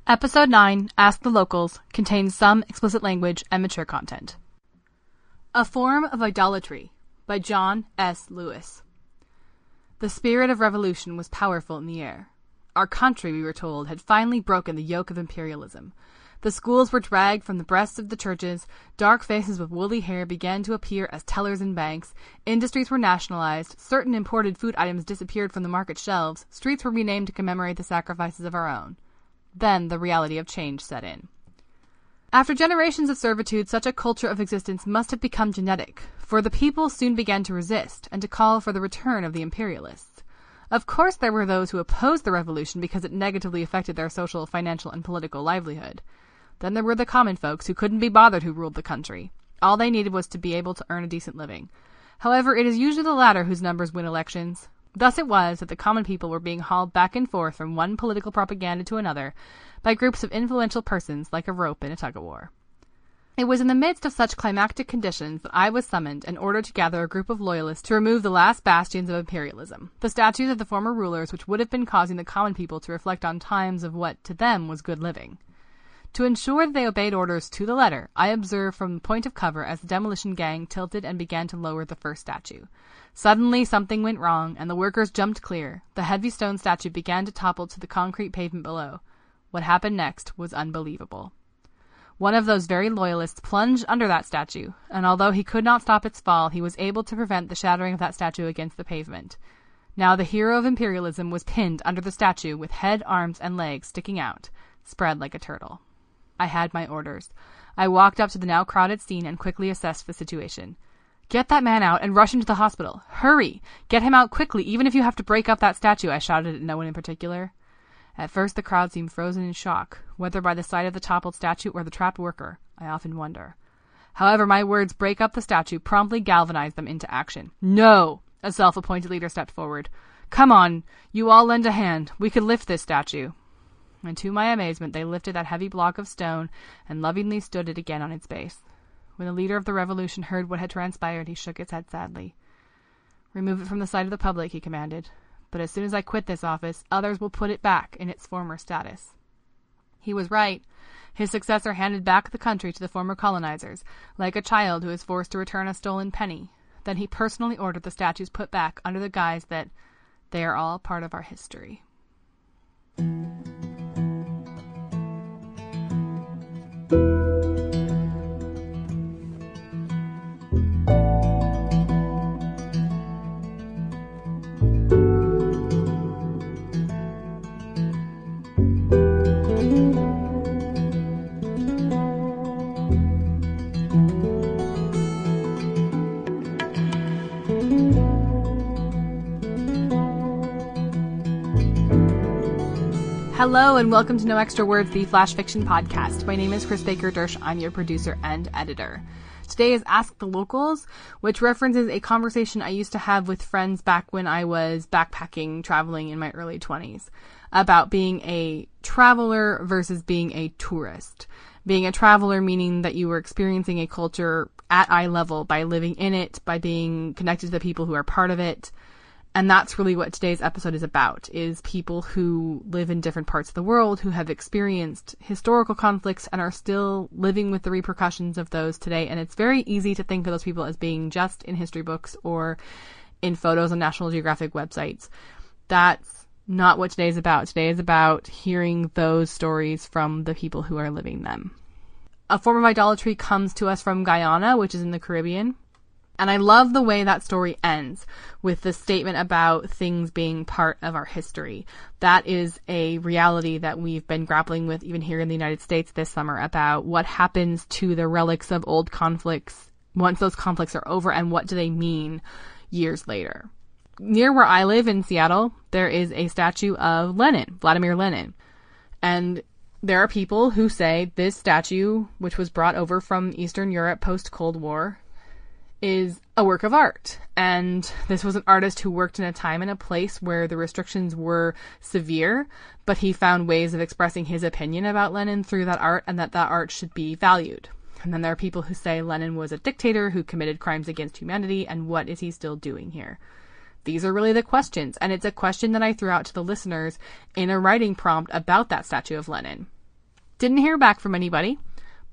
Episode 9, Ask the Locals, contains some explicit language and mature content. A Form of Idolatry by John S. Lewis. The spirit of revolution was powerful in the air. Our country, we were told, had finally broken the yoke of imperialism. The schools were dragged from the breasts of the churches, dark faces with woolly hair began to appear as tellers in banks, industries were nationalized, certain imported food items disappeared from the market shelves, streets were renamed to commemorate the sacrifices of our own. Then the reality of change set in. After generations of servitude, such a culture of existence must have become genetic, for the people soon began to resist and to call for the return of the imperialists. Of course there were those who opposed the revolution because it negatively affected their social, financial, and political livelihood. Then there were the common folks who couldn't be bothered who ruled the country. All they needed was to be able to earn a decent living. However, it is usually the latter whose numbers win elections. Thus it was that the common people were being hauled back and forth from one political propaganda to another by groups of influential persons like a rope in a tug-of-war. It was in the midst of such climactic conditions that I was summoned and ordered to gather a group of loyalists to remove the last bastions of imperialism, the statues of the former rulers which would have been causing the common people to reflect on times of what to them was good living. To ensure that they obeyed orders to the letter, I observed from the point of cover as the demolition gang tilted and began to lower the first statue. Suddenly something went wrong, and the workers jumped clear. The heavy stone statue began to topple to the concrete pavement below. What happened next was unbelievable. One of those very loyalists plunged under that statue, and although he could not stop its fall, he was able to prevent the shattering of that statue against the pavement. Now the hero of imperialism was pinned under the statue with head, arms, and legs sticking out, spread like a turtle. I had my orders. I walked up to the now crowded scene and quickly assessed the situation. "Get that man out and rush him to the hospital. Hurry! Get him out quickly, even if you have to break up that statue," I shouted at no one in particular. At first the crowd seemed frozen in shock, whether by the sight of the toppled statue or the trapped worker, I often wonder. However, my words, "break up the statue," promptly galvanized them into action. "No!" A self-appointed leader stepped forward. "Come on, you all lend a hand. We could lift this statue." And to my amazement, they lifted that heavy block of stone and lovingly stood it again on its base. When the leader of the revolution heard what had transpired, he shook his head sadly. "Remove it from the sight of the public," he commanded. "But as soon as I quit this office, others will put it back in its former status." He was right. His successor handed back the country to the former colonizers, like a child who is forced to return a stolen penny. Then he personally ordered the statues put back under the guise that they are all part of our history. Hello and welcome to No Extra Words, the Flash Fiction Podcast. My name is Chris Baker-Dersch. I'm your producer and editor. Today is Ask the Locals, which references a conversation I used to have with friends back when I was backpacking, traveling in my early 20s, about being a traveler versus being a tourist. Being a traveler meaning that you were experiencing a culture at eye level by living in it, by being connected to the people who are part of it. And that's really what today's episode is about, is people who live in different parts of the world, who have experienced historical conflicts and are still living with the repercussions of those today. And it's very easy to think of those people as being just in history books or in photos on National Geographic websites. That's not what today is about. Today is about hearing those stories from the people who are living them. A Form of Idolatry comes to us from Guyana, which is in the Caribbean. And I love the way that story ends with the statement about things being part of our history. That is a reality that we've been grappling with even here in the United States this summer about what happens to the relics of old conflicts once those conflicts are over and what do they mean years later. Near where I live in Seattle, there is a statue of Lenin, Vladimir Lenin. And there are people who say this statue, which was brought over from Eastern Europe post-Cold War, is a work of art. And this was an artist who worked in a time and a place where the restrictions were severe, but he found ways of expressing his opinion about Lenin through that art and that art should be valued. And then there are people who say Lenin was a dictator who committed crimes against humanity, and what is he still doing here? These are really the questions, and it's a question that I threw out to the listeners in a writing prompt about that statue of Lenin. Didn't hear back from anybody,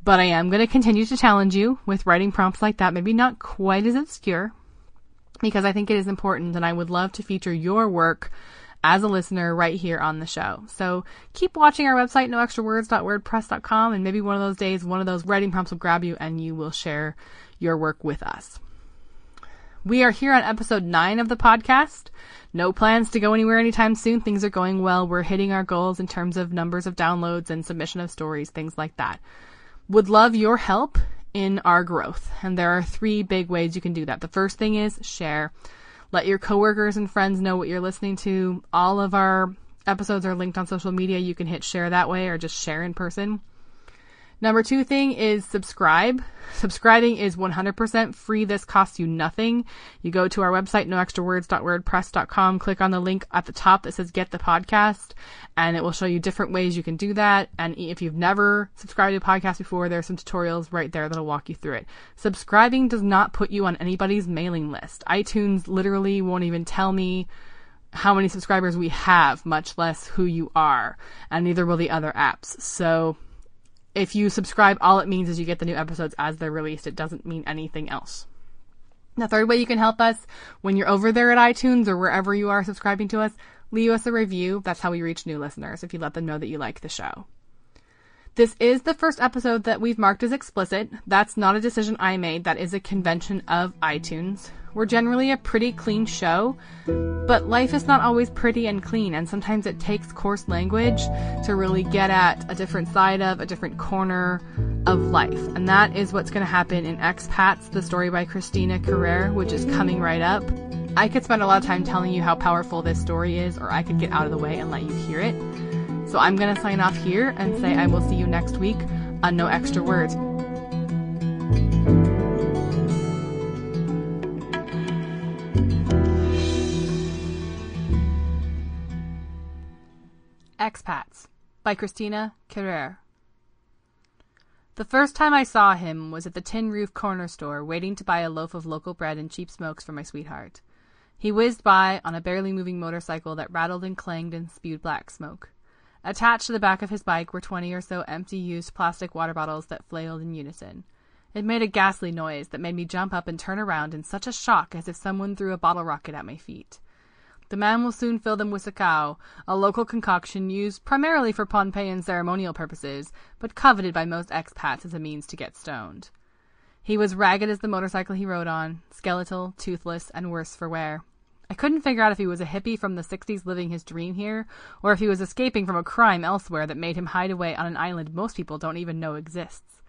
but I am going to continue to challenge you with writing prompts like that, maybe not quite as obscure, because I think it is important and I would love to feature your work as a listener right here on the show. So keep watching our website, noextrawords.wordpress.com, and maybe one of those days, one of those writing prompts will grab you and you will share your work with us. We are here on episode 9 of the podcast. No plans to go anywhere anytime soon. Things are going well. We're hitting our goals in terms of numbers of downloads and submission of stories, things like that. Would love your help in our growth. And there are 3 big ways you can do that. The first thing is share. Let your coworkers and friends know what you're listening to. All of our episodes are linked on social media. You can hit share that way or just share in person. Number 2 thing is subscribe. Subscribing is 100% free. This costs you nothing. You go to our website, noextrawords.wordpress.com, click on the link at the top that says get the podcast, and it will show you different ways you can do that. And if you've never subscribed to a podcast before, there are some tutorials right there that'll walk you through it. Subscribing does not put you on anybody's mailing list. iTunes literally won't even tell me how many subscribers we have, much less who you are, and neither will the other apps. So if you subscribe, all it means is you get the new episodes as they're released. It doesn't mean anything else. The third way you can help us, when you're over there at iTunes or wherever you are subscribing to us, leave us a review. That's how we reach new listeners, if you let them know that you like the show. This is the first episode that we've marked as explicit. That's not a decision I made. That is a convention of iTunes. We're generally a pretty clean show, but life is not always pretty and clean, and sometimes it takes coarse language to really get at a different side of, a different corner of life. And that is what's going to happen in Expats, the story by Christina Carrere, which is coming right up. I could spend a lot of time telling you how powerful this story is, or I could get out of the way and let you hear it. So I'm going to sign off here and say I will see you next week on No Extra Words. Expats by Christina Carrere. The first time I saw him was at the Tin Roof corner store, waiting to buy a loaf of local bread and cheap smokes for my sweetheart. He whizzed by on a barely moving motorcycle that rattled and clanged and spewed black smoke. Attached to the back of his bike were 20 or so empty used plastic water bottles that flailed in unison. It made a ghastly noise that made me jump up and turn around in such a shock as if someone threw a bottle rocket at my feet. The man will soon fill them with sakao, a local concoction used primarily for Pohnpeian ceremonial purposes, but coveted by most expats as a means to get stoned. He was ragged as the motorcycle he rode on, skeletal, toothless, and worse for wear. I couldn't figure out if he was a hippie from the 60s living his dream here, or if he was escaping from a crime elsewhere that made him hide away on an island most people don't even know exists.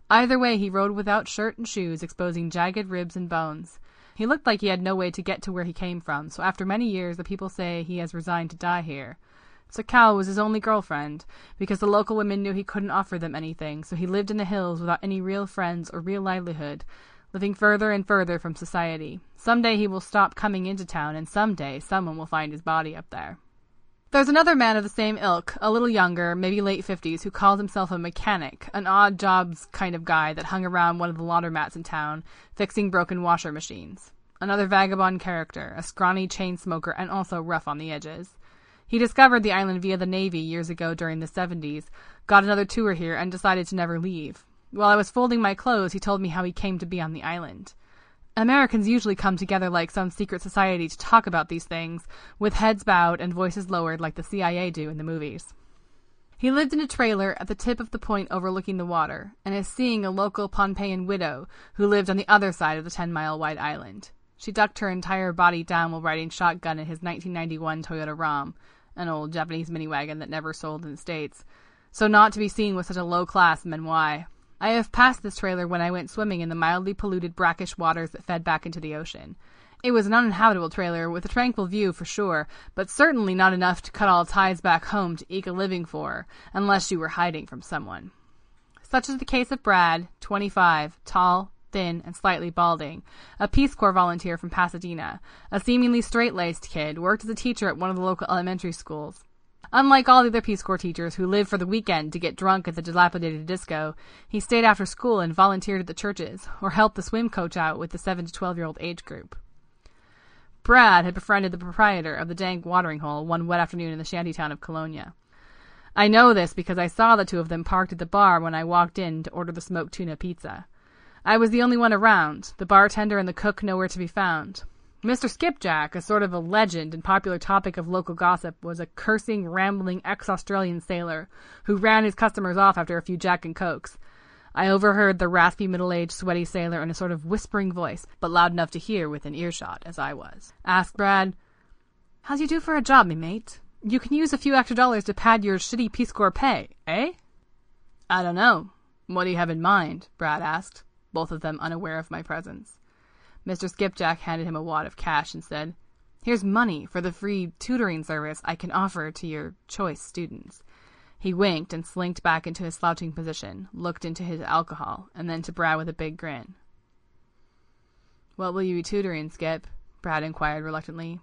Either way, he rode without shirt and shoes, exposing jagged ribs and bones. He looked like he had no way to get to where he came from, so after many years the people say he has resigned to die here. Sakao was his only girlfriend, because the local women knew he couldn't offer them anything, so he lived in the hills without any real friends or real livelihood, living further and further from society. Someday he will stop coming into town, and someday someone will find his body up there. There's another man of the same ilk, a little younger, maybe late 50s, who calls himself a mechanic, an odd jobs kind of guy that hung around one of the laundromats in town, fixing broken washer machines. Another vagabond character, a scrawny chain smoker and also rough on the edges. He discovered the island via the Navy years ago during the 70s, got another tour here, and decided to never leave. While I was folding my clothes, he told me how he came to be on the island. Americans usually come together like some secret society to talk about these things, with heads bowed and voices lowered like the CIA do in the movies. He lived in a trailer at the tip of the point overlooking the water, and is seeing a local Pohnpeian widow who lived on the other side of the 10-mile-wide island. She ducked her entire body down while riding shotgun in his 1991 Toyota Ram, an old Japanese miniwagon that never sold in the States, so not to be seen with such a low-class menwai. I have passed this trailer when I went swimming in the mildly polluted brackish waters that fed back into the ocean. It was an uninhabitable trailer with a tranquil view for sure, but certainly not enough to cut all ties back home to eke a living for, unless you were hiding from someone. Such is the case of Brad, 25, tall, thin, and slightly balding, a Peace Corps volunteer from Pasadena, a seemingly straight-laced kid, worked as a teacher at one of the local elementary schools. Unlike all the other Peace Corps teachers who live for the weekend to get drunk at the dilapidated disco, he stayed after school and volunteered at the churches, or helped the swim coach out with the 7 to 12-year-old age group. Brad had befriended the proprietor of the dank watering hole one wet afternoon in the shantytown of Colonia. I know this because I saw the two of them parked at the bar when I walked in to order the smoked tuna pizza. I was the only one around, the bartender and the cook nowhere to be found. Mr. Skipjack, a sort of a legend and popular topic of local gossip, was a cursing, rambling ex-Australian sailor who ran his customers off after a few Jack and Cokes. I overheard the raspy, middle-aged, sweaty sailor in a sort of whispering voice, but loud enough to hear within earshot, as I was. Asked Brad, "How's you do for a job, me mate? You can use a few extra dollars to pad your shitty Peace Corps pay, eh?" "I don't know. What do you have in mind?" Brad asked, both of them unaware of my presence. Mr. Skipjack handed him a wad of cash and said, "Here's money for the free tutoring service I can offer to your choice students." He winked and slinked back into his slouching position, looked into his alcohol, and then to Brad with a big grin. "What will you be tutoring, Skip?" Brad inquired reluctantly.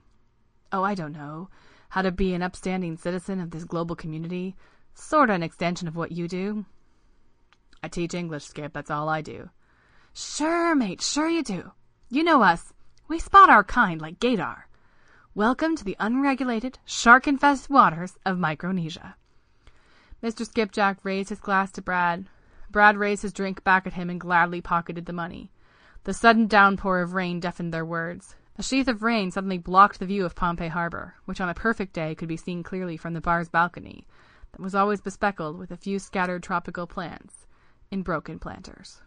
"Oh, I don't know. How to be an upstanding citizen of this global community. Sorta an extension of what you do." "I teach English, Skip. That's all I do." "Sure, mate, sure you do. You know us. We spot our kind like Gaydar. Welcome to the unregulated, shark-infested waters of Micronesia." Mr. Skipjack raised his glass to Brad. Brad raised his drink back at him and gladly pocketed the money. The sudden downpour of rain deafened their words. A sheath of rain suddenly blocked the view of Pompey Harbor, which on a perfect day could be seen clearly from the bar's balcony, that was always bespeckled with a few scattered tropical plants in broken planters.